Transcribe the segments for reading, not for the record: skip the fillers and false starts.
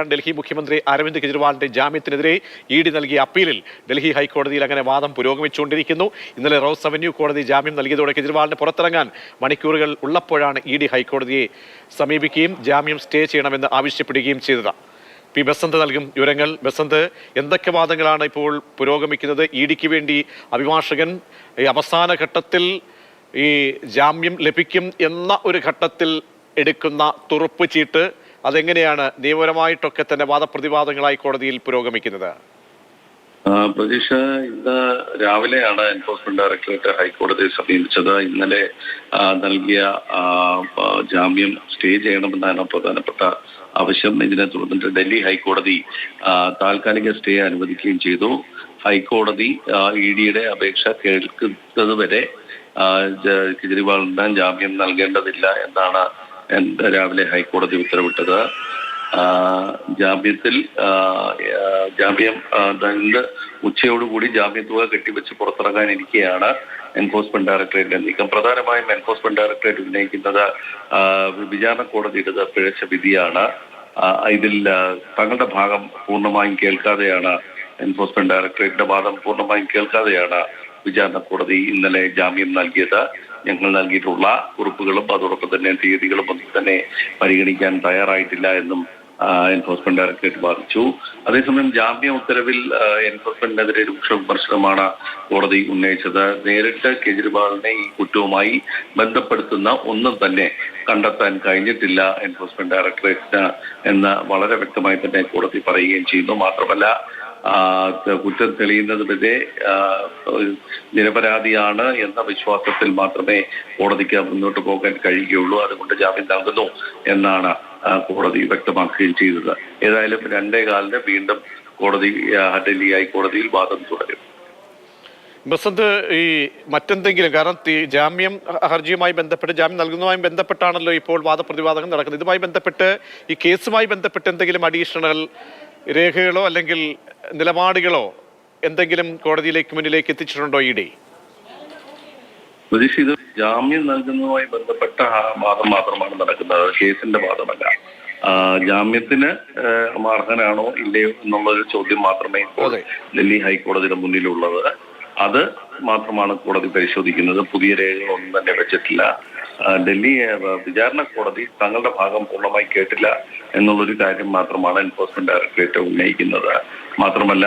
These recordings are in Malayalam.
ഡൽഹി മുഖ്യമന്ത്രി അരവിന്ദ് കെജ്രിവാളിന്റെ ജാമ്യത്തിനെതിരെ ഇഡി നൽകിയ അപ്പീലിൽ ഡൽഹി ഹൈക്കോടതിയിൽ അങ്ങനെ വാദം പുരോഗമിച്ചുകൊണ്ടിരിക്കുന്നു. ഇന്നലെ റോസ് അവന്യൂ കോടതി ജാമ്യം നൽകിയതോടെ കെജ്രിവാളിന് പുറത്തിറങ്ങാൻ മണിക്കൂറുകൾ ഉള്ളപ്പോഴാണ് ഇഡി ഹൈക്കോടതിയെ സമീപിക്കുകയും ജാമ്യം സ്റ്റേ ചെയ്യണമെന്ന് ആവശ്യപ്പെടുകയും ചെയ്തത്. പി ബസന്ത് നൽകും വിവരങ്ങൾ. ബസന്ത്, എന്തൊക്കെ വാദങ്ങളാണ് ഇപ്പോൾ പുരോഗമിക്കുന്നത്? ഇഡിക്ക് വേണ്ടി അഭിഭാഷകൻ അവസാന ഘട്ടത്തിൽ ഈ ജാമ്യം ലഭിക്കും എന്ന ഒരു ഘട്ടത്തിൽ എടുക്കുന്ന തുറുപ്പ് ചീട്ട് അതെങ്ങനെയാണ് നിയമപരമായിട്ടൊക്കെ തന്നെ വാദപ്രതിവാദങ്ങളായി കോടതിയിൽ പുരോഗമിക്കുന്നത്? പ്രതീക്ഷ, ഇന്ന് രാവിലെയാണ് എൻഫോഴ്സ്മെന്റ് ഡയറക്ടറേറ്റ് ഹൈക്കോടതിയെ സമീപിച്ചത്. ഇന്നലെ നൽകിയ ജാമ്യം സ്റ്റേ ചെയ്യണമെന്നാണ് പ്രധാനപ്പെട്ട ആവശ്യം. ഇതിനെ തുടർന്നിട്ട് ഡൽഹി ഹൈക്കോടതി താൽക്കാലിക സ്റ്റേ അനുവദിക്കുകയും ചെയ്തു. ഹൈക്കോടതി ഇഡിയുടെ അപേക്ഷ കേൾക്കുന്നത് വരെ കെജ്രിവാളിന് ജാമ്യം നൽകേണ്ടതില്ല എന്നാണ് രാവിലെ ഹൈക്കോടതി ഉത്തരവിട്ടത്. ജാമ്യം ഉച്ചയോടുകൂടി ജാമ്യത്തുക കെട്ടിവെച്ച് പുറത്തിറങ്ങാനിരിക്കെയാണ് എൻഫോഴ്സ്മെന്റ് ഡയറക്ടറേറ്റിന്റെ നീക്കം. പ്രധാനമായും എൻഫോഴ്സ്മെന്റ് ഡയറക്ടറേറ്റ് ഉന്നയിക്കുന്നത് വിചാരണ കോടതിയുടെ പിഴച്ച വിധിയാണ്. ഇതിൽ തങ്ങളുടെ ഭാഗം പൂർണ്ണമായും കേൾക്കാതെയാണ് എൻഫോഴ്സ്മെന്റ് ഡയറക്ടറേറ്റിന്റെ വാദം പൂർണ്ണമായും കേൾക്കാതെയാണ് വിചാരണ കോടതി ഇന്നലെ ജാമ്യം നൽകിയത്. ഞങ്ങൾ നൽകിയിട്ടുള്ള കുറിപ്പുകളും അതോടൊപ്പം തന്നെ തീയതികളും ഒന്നും തന്നെ പരിഗണിക്കാൻ തയ്യാറായിട്ടില്ല എന്നും എൻഫോഴ്സ്മെന്റ് ഡയറക്ടറേറ്റ് വാദിച്ചു. അതേസമയം ജാമ്യ ഉത്തരവിൽ എൻഫോഴ്സ്മെന്റിനെതിരെ രൂക്ഷ വിമർശനമാണ് കോടതി ഉന്നയിച്ചത്. നേരിട്ട് കെജ്രിവാളിനെ ഈ കുറ്റവുമായി ബന്ധപ്പെടുത്തുന്ന ഒന്നും തന്നെ കണ്ടെത്താൻ കഴിഞ്ഞിട്ടില്ല എൻഫോഴ്സ്മെന്റ് ഡയറക്ടറേറ്റിന് എന്ന് വളരെ വ്യക്തമായി തന്നെ കോടതി പറയുകയും ചെയ്യുന്നു. മാത്രമല്ല, കുറ്റം തെളിയുന്നത് വരെ നിരപരാധിയാണ് എന്ന വിശ്വാസത്തിൽ മാത്രമേ കോടതിക്ക് മുന്നോട്ട് പോകാൻ കഴിയുകയുള്ളൂ. അതുകൊണ്ട് ജാമ്യം നൽകുന്നു എന്നാണ് കോടതി വ്യക്തമാക്കുകയും ചെയ്തത്. ഏതായാലും 2:15 വീണ്ടും കോടതി ഡൽഹി ഹൈക്കോടതിയിൽ വാദം തുടരും. ബസന്ത്, ഈ മറ്റെന്തെങ്കിലും, കാരണം ജാമ്യം ഹർജിയുമായി ബന്ധപ്പെട്ട് ജാമ്യം നൽകുന്നതുമായി ബന്ധപ്പെട്ടാണല്ലോ ഇപ്പോൾ വാദപ്രതിവാദങ്ങൾ നടക്കുന്നത്. ഇതുമായി ബന്ധപ്പെട്ട് ഈ കേസുമായി ബന്ധപ്പെട്ട് എന്തെങ്കിലും അഡീഷണൽ രേഖകളോ അല്ലെങ്കിൽ നിലപാടുകളോ എന്തെങ്കിലും കോടതിയിലേക്ക് മുന്നിലേക്ക് എത്തിച്ചിട്ടുണ്ടോ ഇഡി? പ്രതീക്ഷ, ഇത് ജാമ്യം നൽകുന്നതുമായി ബന്ധപ്പെട്ട വാദം മാത്രമാണ് നടക്കുന്നത്, കേസിന്റെ വാദമല്ല. ജാമ്യത്തിന് അർഹനാണോ ഇല്ലയോ എന്നുള്ളൊരു ചോദ്യം മാത്രമേ ഇപ്പോൾ ഡൽഹി ഹൈക്കോടതിയുടെ മുന്നിലുള്ളത്. അത് മാത്രമാണ് കോടതി പരിശോധിക്കുന്നത്. പുതിയ രേഖകളൊന്നും തന്നെ വെച്ചിട്ടില്ല. ഡൽഹി വിചാരണ കോടതി തങ്ങളുടെ ഭാഗം പൂർണ്ണമായി കേട്ടില്ല എന്നുള്ളൊരു കാര്യം മാത്രമാണ് എൻഫോഴ്സ്മെന്റ് ഡയറക്ടറേറ്റ് ഉന്നയിക്കുന്നത്. മാത്രമല്ല,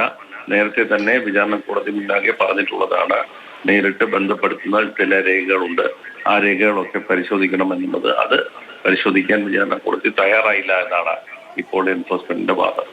നേരത്തെ തന്നെ വിചാരണ കോടതി മുന്നാകെ പറഞ്ഞിട്ടുള്ളതാണ്, നേരിട്ട് ബന്ധപ്പെടുത്തുന്ന ചില രേഖകളുണ്ട്, ആ രേഖകളൊക്കെ പരിശോധിക്കണമെന്നുള്ളത്. അത് പരിശോധിക്കാൻ വിചാരണ കോടതി തയ്യാറായില്ല എന്നാണ് ഇപ്പോൾ എൻഫോഴ്സ്മെന്റിന്റെ വാദം.